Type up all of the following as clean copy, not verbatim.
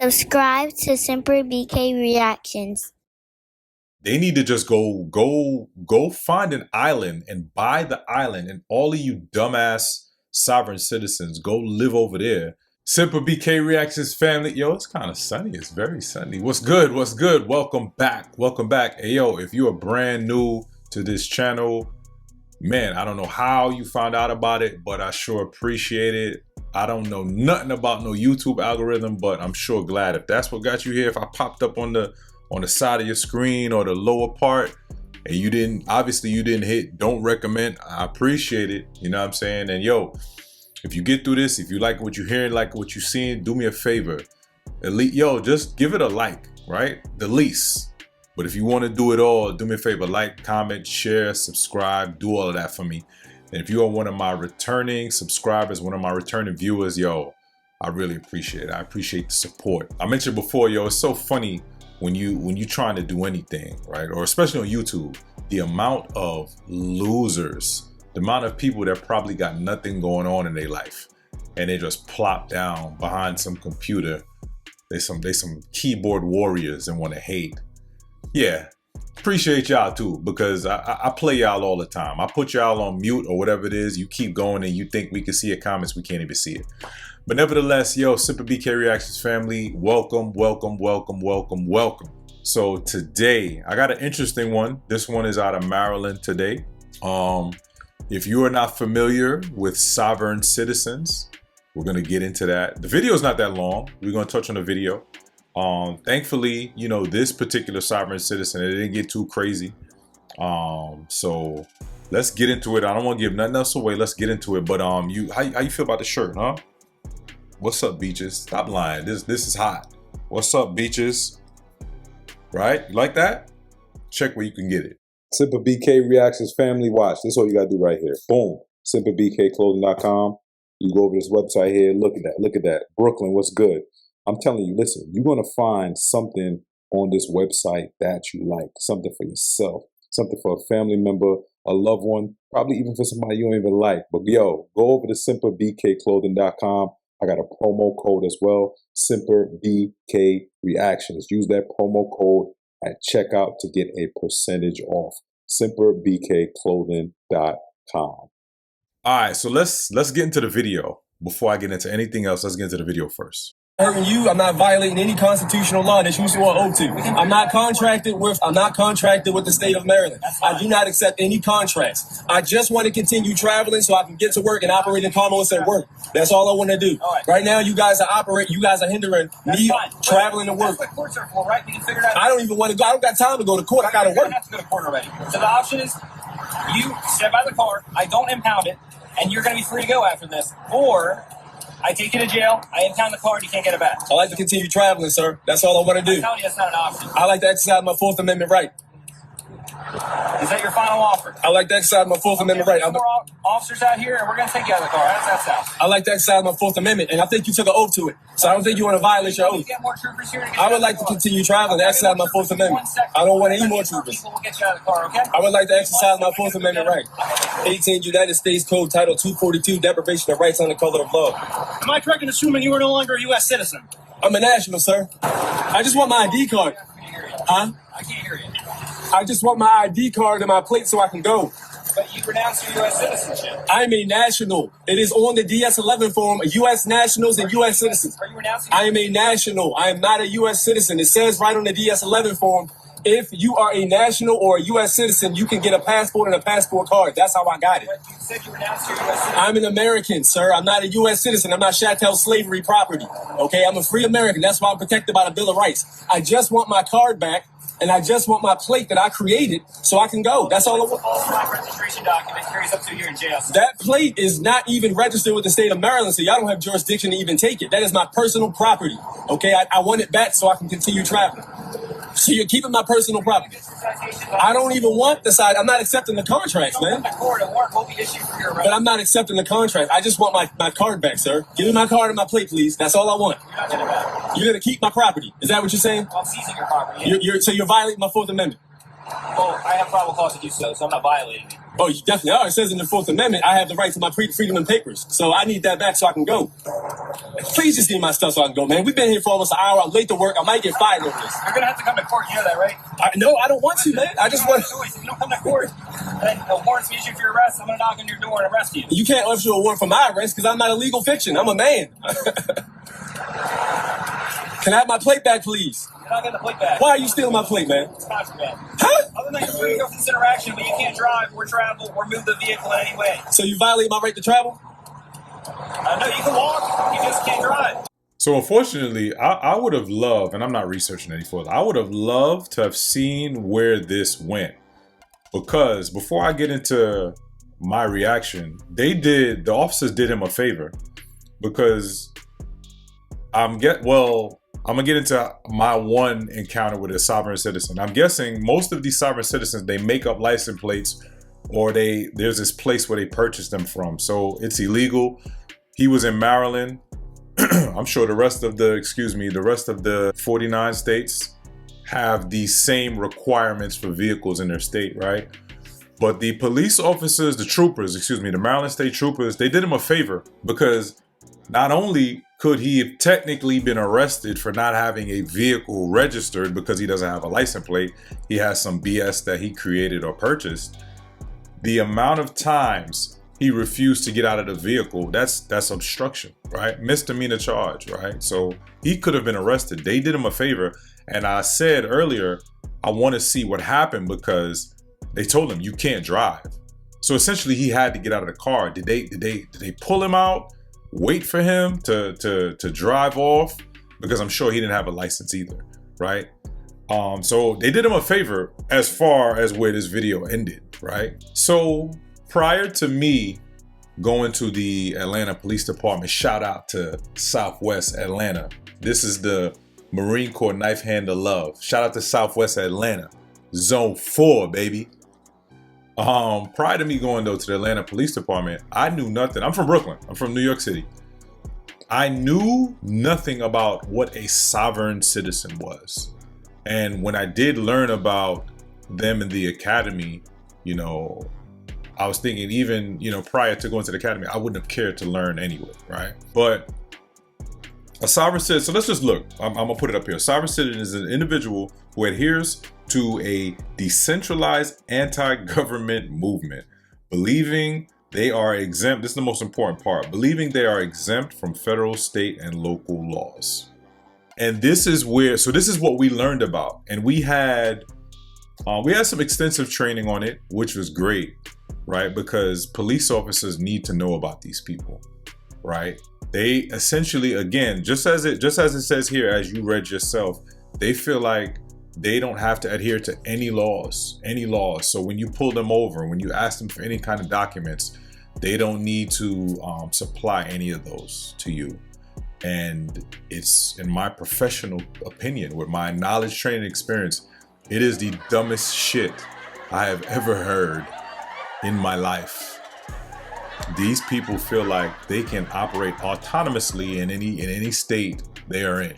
Subscribe to Simper BK Reactions. They need to just go find an island and buy the island, and all of you dumbass sovereign citizens go live over there. Simper BK Reactions family. Yo, it's kind of sunny. It's very sunny. What's good? What's good? Welcome back. Welcome back. Hey, yo, if you are brand new to this channel, man, I don't know how you found out about it, but I sure appreciate it. I don't know nothing about no YouTube algorithm, but I'm sure glad if that's what got you here. If I popped up on the side of your screen or the lower part and you didn't hit don't recommend, I appreciate it. You know what I'm saying? And yo, if you get through this, if you like what you're hearing, like what you're seeing, do me a favor. Yo, just give it a like, right? The least. But if you want to do it all, do me a favor, like, comment, share, subscribe, do all of that for me. And if you are one of my returning subscribers, one of my returning viewers, yo, I really appreciate it. I appreciate the support. I mentioned before, yo, it's so funny when you trying to do anything, right? Or especially on YouTube, the amount of losers, the amount of people that probably got nothing going on in their life, and they just plop down behind some computer. They some keyboard warriors and want to hate. Yeah. Appreciate y'all too, because I play y'all all the time. I put y'all on mute or whatever it is. You keep going and you think we can see your comments. We can't even see it. But nevertheless, yo, Simper BK Reactions family, welcome, welcome, welcome, welcome, welcome. So today, I got an interesting one. This one is out of Maryland today. If you are not familiar with sovereign citizens, we're going to get into that. The video is not that long. We're going to touch on the video. Thankfully, you know, this particular sovereign citizen, it didn't get too crazy. So let's get into it. I don't want to give nothing else away. Let's get into it. But how you feel about the shirt, huh? What's up, Beaches? Stop lying. This is hot. What's up, Beaches? Right? You like that? Check where you can get it. Simper BK Reactions family, watch. This is all you gotta do right here. Boom. SimperBKClothing.com. You go over this website here. Look at that. Look at that. Brooklyn, what's good? I'm telling you, listen, you're going to find something on this website that you like, something for yourself, something for a family member, a loved one, probably even for somebody you don't even like. But yo, go over to SimperBKClothing.com. I got a promo code as well, SimperBK Reactions. Use that promo code at checkout to get a percentage off. SimperBKClothing.com. All right, so let's get into the video. Before I get into anything else, let's get into the video first. Hurting you, I'm not violating any constitutional law that you swore oath to. I'm not contracted with the state of Maryland. I do not accept any contracts. I just want to continue traveling so I can get to work and operate in commerce at work. That's all I want to do. Right now, you guys are hindering me traveling to work. That's what courts are for, right? You can figure it out. I don't even want to go. I don't got time to go to court. I got to work. You have to go to court already. So the option is you step by the car, I don't impound it, and you're going to be free to go after this. Or I take you to jail, I impound the car, and you can't get it back. I like to continue traveling, sir. That's all I want to do. I'm telling you, that's not an option. I like to exercise my Fourth Amendment right. Is that your final offer? I like to exercise my Fourth Amendment right. There's more officers out here, and we're going to take you out of the car. How does that sound? I like to exercise my Fourth Amendment, and I think you took an oath to it. So I don't think you want to violate your oath. Get more troopers here to get I would like to continue traveling to exercise my Fourth Amendment. I don't want any more troopers. We'll get you out of the car, okay? I would like to exercise my Fourth Amendment right. 18 United States Code Title 242, deprivation of rights under color of law. Am I correct in assuming you are no longer a U.S. citizen? I'm a national, sir. I just want my ID card. Huh? I can't hear you. I just want my ID card and my plate so I can go. But you renounce your U.S. citizenship. I'm a national. It is on the DS-11 form, U.S. nationals and U.S. citizens. Are you renouncing? I am a national. I am not a U.S. citizen. It says right on the DS-11 form, if you are a national or a U.S. citizen, you can get a passport and a passport card. That's how I got it. But you said you renounced your U.S. citizenship. I'm an American, sir. I'm not a U.S. citizen. I'm not chattel slavery property. Okay, I'm a free American. That's why I'm protected by the Bill of Rights. I just want my card back. And I just want my plate that I created so I can go. That's all I want. My registration document carries up to here in jail. That plate is not even registered with the state of Maryland, so y'all don't have jurisdiction to even take it. That is my personal property. Okay, I want it back so I can continue traveling. So you're keeping my personal property. I don't even want the side. I'm not accepting the contracts, man. But I'm not accepting the contract. I just want my card back, sir. Give me my card and my plate, please. That's all I want. You're going to keep my property. Is that what you're saying? I'm seizing your property. So you're violating my Fourth Amendment. Well, I have probable cause to do so, so I'm not violating it. Oh, you definitely are. It says in the Fourth Amendment, I have the right to my freedom and papers. So I need that back so I can go. Please just give me my stuff so I can go, man. We've been here for almost an hour. I'm late to work. I might get fired over this. You're going to have to come to court. You know that, right? No, I don't want to, man. I just want... If you don't come to court, then a warrant's issued for your arrest. I'm going to knock on your door and arrest you. You can't issue a warrant for my arrest because I'm not a legal fiction. I'm a man. Can I have my plate back, please? You're not getting the plate back. Why are you stealing my plate, man? It's contraband. Huh? Other than you're going for this interaction, but you can't drive or travel or move the vehicle in any way. So you violate my right to travel? No, you can walk. You just can't drive. So unfortunately, I would have loved, and I'm not researching any further, I would have loved to have seen where this went. Because before I get into my reaction, the officers did him a favor. Because I'm gonna get into my one encounter with a sovereign citizen. I'm guessing most of these sovereign citizens, they make up license plates, or there's this place where they purchase them from. So it's illegal. He was in Maryland. I'm sure the rest of the 49 states have the same requirements for vehicles in their state, right? But the police officers, the Maryland state troopers, they did him a favor, because not only could he have technically been arrested for not having a vehicle registered because he doesn't have a license plate, he has some BS that he created or purchased. The amount of times he refused to get out of the vehicle, that's obstruction, right? Misdemeanor charge, right? So he could have been arrested. They did him a favor. And I said earlier, I want to see what happened, because they told him you can't drive. So essentially he had to get out of the car. Did they pull him out, wait for him to drive off? Because I'm sure he didn't have a license either, right? So they did him a favor as far as where this video ended, right? So prior to me going to the Atlanta Police Department, shout out to Southwest Atlanta. This is the Marine Corps Knife Hand of Love. Shout out to Southwest Atlanta. Zone 4, baby. Prior to me going though to the Atlanta Police Department, I knew nothing. I'm from Brooklyn. I'm from New York City. I knew nothing about what a sovereign citizen was. And when I did learn about them in the academy, you know, I was thinking even, you know, prior to going to the academy, I wouldn't have cared to learn anyway, right? But a sovereign citizen, so let's just look. I'm gonna put it up here. A sovereign citizen is an individual who adheres to a decentralized anti-government movement, believing they are exempt. This is the most important part. Believing they are exempt from federal, state, and local laws. And this is what we learned about. And we had some extensive training on it, which was great, right? Because police officers need to know about these people, right? They essentially, again, just as it says here, as you read yourself, they feel like they don't have to adhere to any laws. So when you pull them over, when you ask them for any kind of documents, they don't need to supply any of those to you. And it's, in my professional opinion, with my knowledge, training, experience, it is the dumbest shit I have ever heard in my life. These people feel like they can operate autonomously in any state they are in.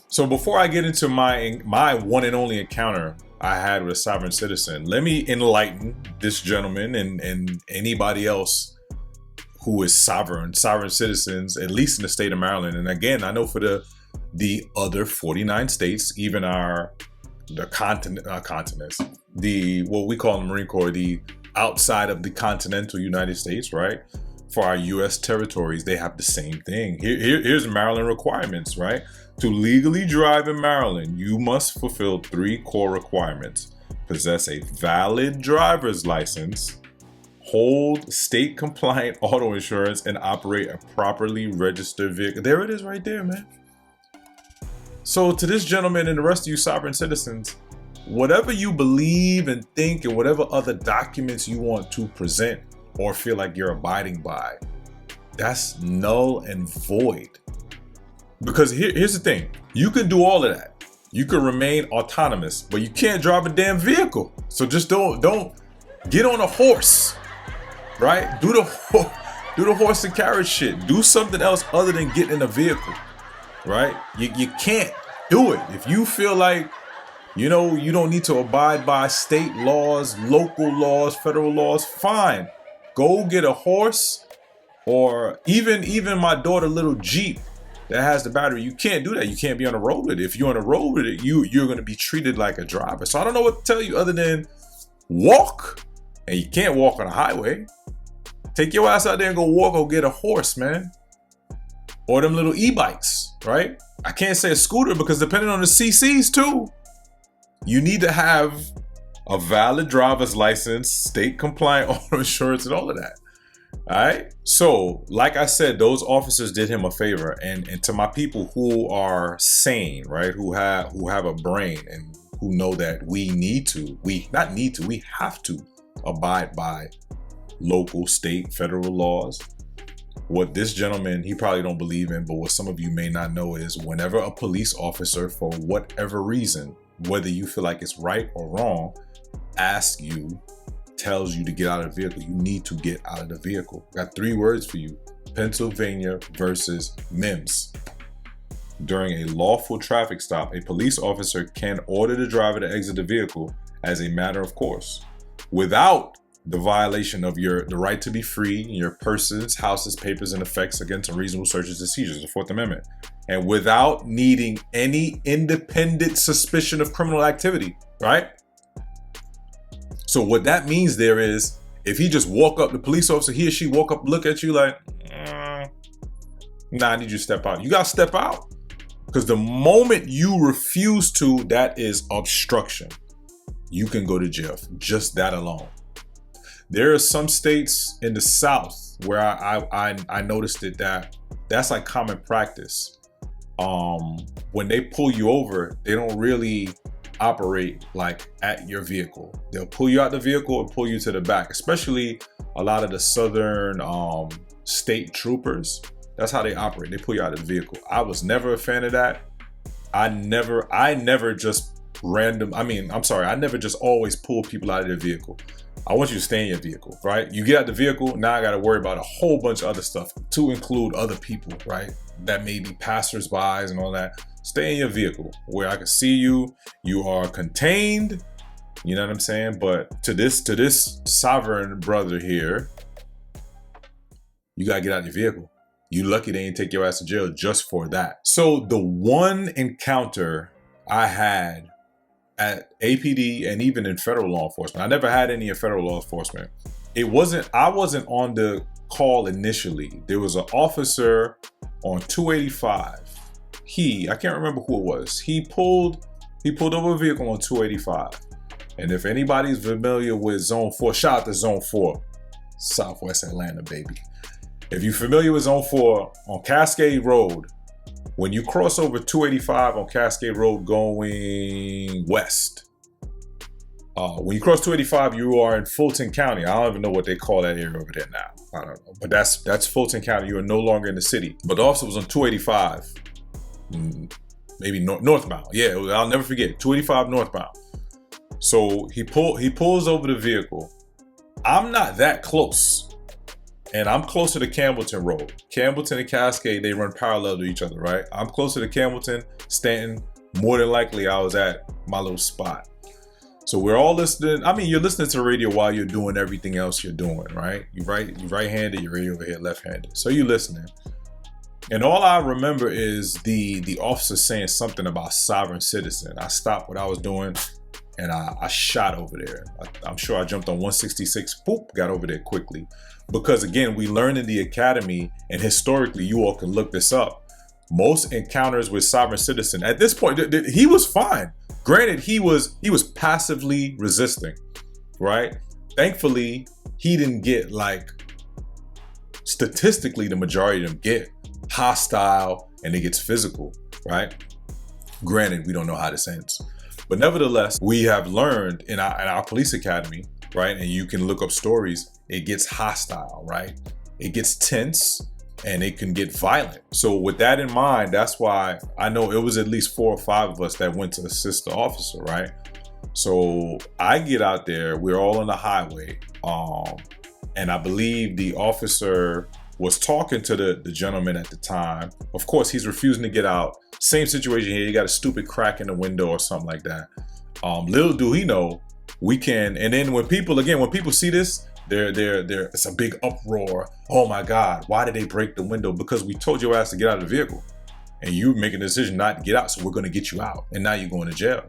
So before I get into my one and only encounter I had with a sovereign citizen, let me enlighten this gentleman and anybody else who is sovereign citizens, at least in the state of Maryland. And again, I know for the other 49 states, even continents, what we call the Marine Corps, the outside of the continental United States, right? For our U.S. territories, they have the same thing. Here's Maryland requirements, right? To legally drive in Maryland, you must fulfill 3 core requirements: possess a valid driver's license, hold state-compliant auto insurance, and operate a properly registered vehicle. There it is right there, man. So to this gentleman and the rest of you sovereign citizens, whatever you believe and think and whatever other documents you want to present or feel like you're abiding by, that's null and void. Because here's the thing, you can do all of that. You can remain autonomous, but you can't drive a damn vehicle. So just don't get on a horse, right? Do the horse and carriage shit. Do something else other than get in a vehicle, right? You can't do it. If you feel like You know, you don't need to abide by state laws, local laws, federal laws. Fine. Go get a horse, or even my daughter little Jeep that has the battery. You can't do that. You can't be on the road with it. If you're on the road with it, you're going to be treated like a driver. So I don't know what to tell you other than walk. And you can't walk on a highway. Take your ass out there and go walk or get a horse, man. Or them little e-bikes, right? I can't say a scooter because depending on the CCs too, you need to have a valid driver's license, state compliant auto insurance, and all of that. All right. So, like I said, those officers did him a favor, and to my people who are sane, right, who have a brain and who know that we have to abide by local, state, federal laws. What this gentleman, he probably don't believe in, but what some of you may not know is whenever a police officer, for whatever reason, whether you feel like it's right or wrong, tells you to get out of the vehicle, you need to get out of the vehicle. Got 3 words for you. Pennsylvania versus Mimms. During a lawful traffic stop, a police officer can order the driver to exit the vehicle as a matter of course, without the violation of the right to be free, your persons, houses, papers, and effects against unreasonable searches and seizures, the 4th Amendment, and without needing any independent suspicion of criminal activity, right? So what that means there is, if he just walk up, the police officer, he or she walk up, look at you like, nah, I need you to step out. You got to step out. Because the moment you refuse to, that is obstruction. You can go to jail for just that alone. There are some states in the South where I noticed that's like common practice. When they pull you over, they don't really operate like at your vehicle. They'll pull you out the vehicle and pull you to the back, especially a lot of the southern state troopers. That's how they operate. They pull you out of the vehicle. I was never a fan of that. I never just always pull people out of their vehicle. I want you to stay in your vehicle, right? You get out the vehicle, now I got to worry about a whole bunch of other stuff to include other people, right? That may be passersby and all that. Stay in your vehicle where I can see you. You are contained. You know what I'm saying? But to this sovereign brother here, you got to get out of your vehicle. You lucky they didn't take your ass to jail just for that. So the one encounter I had at APD and even in federal law enforcement, I never had any in federal law enforcement. I wasn't on the call initially. There was an officer on 285. I can't remember who it was. He pulled over a vehicle on 285. And if anybody's familiar with Zone 4, shout out to Zone 4, Southwest Atlanta, baby. If you're familiar with Zone 4 on Cascade Road, when you cross over 285 on Cascade Road going west, when you cross 285, you are in Fulton County. I don't even know what they call that area over there now. I don't know, but that's Fulton County. You are no longer in the city. But the officer was on 285, maybe northbound. Yeah, I'll never forget, 285 northbound. So he pulls over the vehicle. I'm not that close. And I'm closer to Campbellton Road. Campbellton and Cascade, they run parallel to each other, right? I'm closer to Campbellton, Stanton. More than likely, I was at my little spot. So we're all listening. I mean, you're listening to the radio while you're doing everything else you're doing, right? You're right-handed, your radio over here left-handed. So you're listening. And all I remember is the officer saying something about sovereign citizen. I stopped what I was doing and I shot over there. I'm sure I jumped on 166, boop, got over there quickly. Because again, we learned in the academy, and historically, you all can look this up. Most encounters with sovereign citizen, at this point, he was fine. Granted, he was passively resisting, right? Thankfully, he didn't get, like, statistically, the majority of them get hostile and it gets physical, right? Granted, we don't know how this ends. But nevertheless, we have learned in our police academy, right? And you can look up stories. It gets hostile, right? It gets tense and it can get violent. So with that in mind, that's why I know it was at least 4 or 5 of us that went to assist the officer, right? So I get out there, we're all on the highway. And I believe the officer was talking to the gentleman at the time. Of course, he's refusing to get out. Same situation here, you got a stupid crack in the window or something like that. Little do he know, we can. And then when people see this, they're it's a big uproar. Oh my God, why did they break the window? Because we told your ass to get out of the vehicle, and you making a decision not to get out, so we're gonna get you out, and now you're going to jail.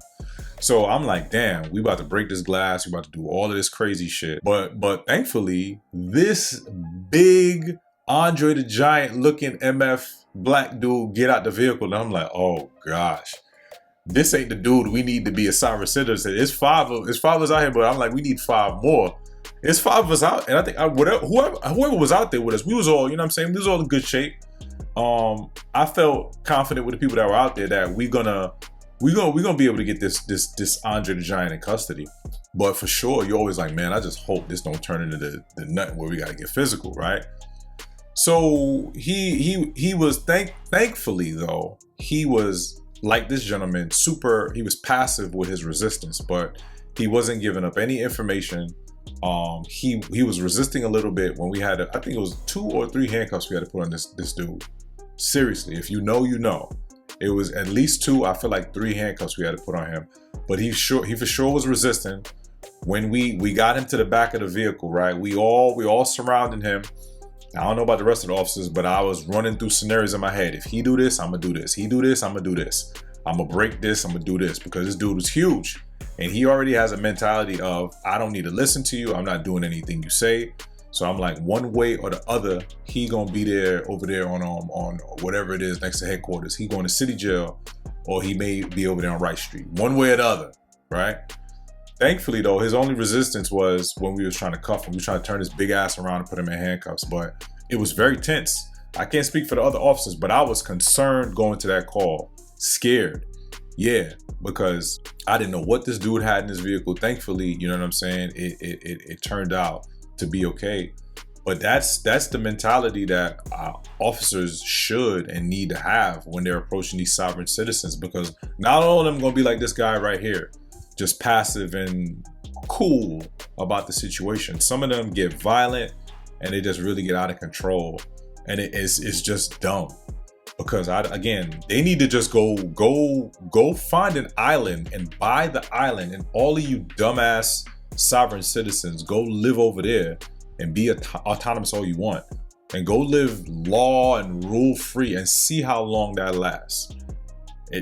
So I'm like, damn, we about to break this glass, we about to do all of this crazy shit. But thankfully, this big Andre the Giant looking MF black dude get out the vehicle, and I'm like, oh gosh, this ain't the dude we need to be a sovereign citizen. It's five of us out here, but I'm like, we need 5 more. It's 5 of us out, and I think whoever was out there with us, we was all, you know what I'm saying, we was all in good shape. I felt confident with the people that were out there that we're gonna be able to get this Andre the Giant in custody. But for sure, you're always like, man, I just hope this don't turn into the nut where we gotta get physical, right? So he was thankfully though, he was like this gentleman, he was passive with his resistance, but he wasn't giving up any information. He was resisting a little bit when we had I think it was 2 or 3 handcuffs we had to put on this dude. Seriously, if you know, you know. It was at least 2, I feel like 3 handcuffs we had to put on him. But he for sure was resisting. When we got him to the back of the vehicle, right? We all surrounded him. I don't know about the rest of the officers, but I was running through scenarios in my head. If he do this, I'm gonna do this. He do this, I'm gonna do this. I'm gonna break this, I'm gonna do this, because this dude was huge. And he already has a mentality of, I don't need to listen to you. I'm not doing anything you say. So I'm like, one way or the other, he gonna be there over there on whatever it is next to headquarters. He going to city jail, or he may be over there on Wright Street. One way or the other, right? Thankfully though, his only resistance was when we was trying to cuff him. We trying to turn his big ass around and put him in handcuffs, but it was very tense. I can't speak for the other officers, but I was concerned going to that call, scared. Yeah, because I didn't know what this dude had in his vehicle. Thankfully, you know what I'm saying? It turned out to be okay. But that's the mentality that officers should and need to have when they're approaching these sovereign citizens, because not all of them gonna be like this guy right here, just passive and cool about the situation. Some of them get violent and they just really get out of control, and it's just dumb. Because they need to just go find an island and buy the island, and all of you dumbass sovereign citizens go live over there and be autonomous all you want, and go live law and rule free and see how long that lasts.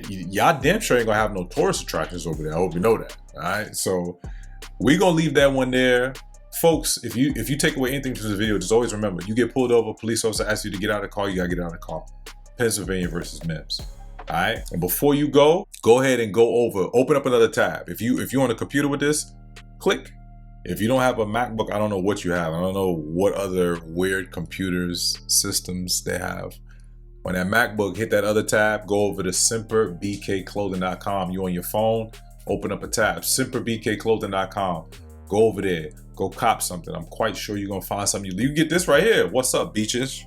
Y'all damn sure ain't gonna have no tourist attractions over there. I hope you know that. All right, so we gonna leave that one there. Folks, if you take away anything from this video, just always remember, you get pulled over, police officer asks you to get out of the car, you gotta get out of the car. Pennsylvania versus Mimms. All right, and before you go ahead and open up another tab. If you're on a computer with this, click. If you don't have a MacBook, I don't know what you have. I don't know what other weird computers systems they have. On that MacBook, hit that other tab, go over to simperbkclothing.com. You on your phone, open up a tab, simperbkclothing.com. Go over there, go cop something. I'm quite sure you're gonna find something. You get this right here. What's up, beaches?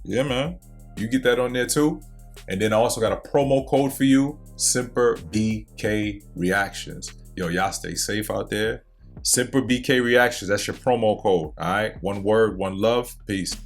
Yeah, man. You get that on there too. And then I also got a promo code for you, SimperBK Reactions. Yo, y'all stay safe out there. SimperBK Reactions, that's your promo code. All right, one word, one love, peace.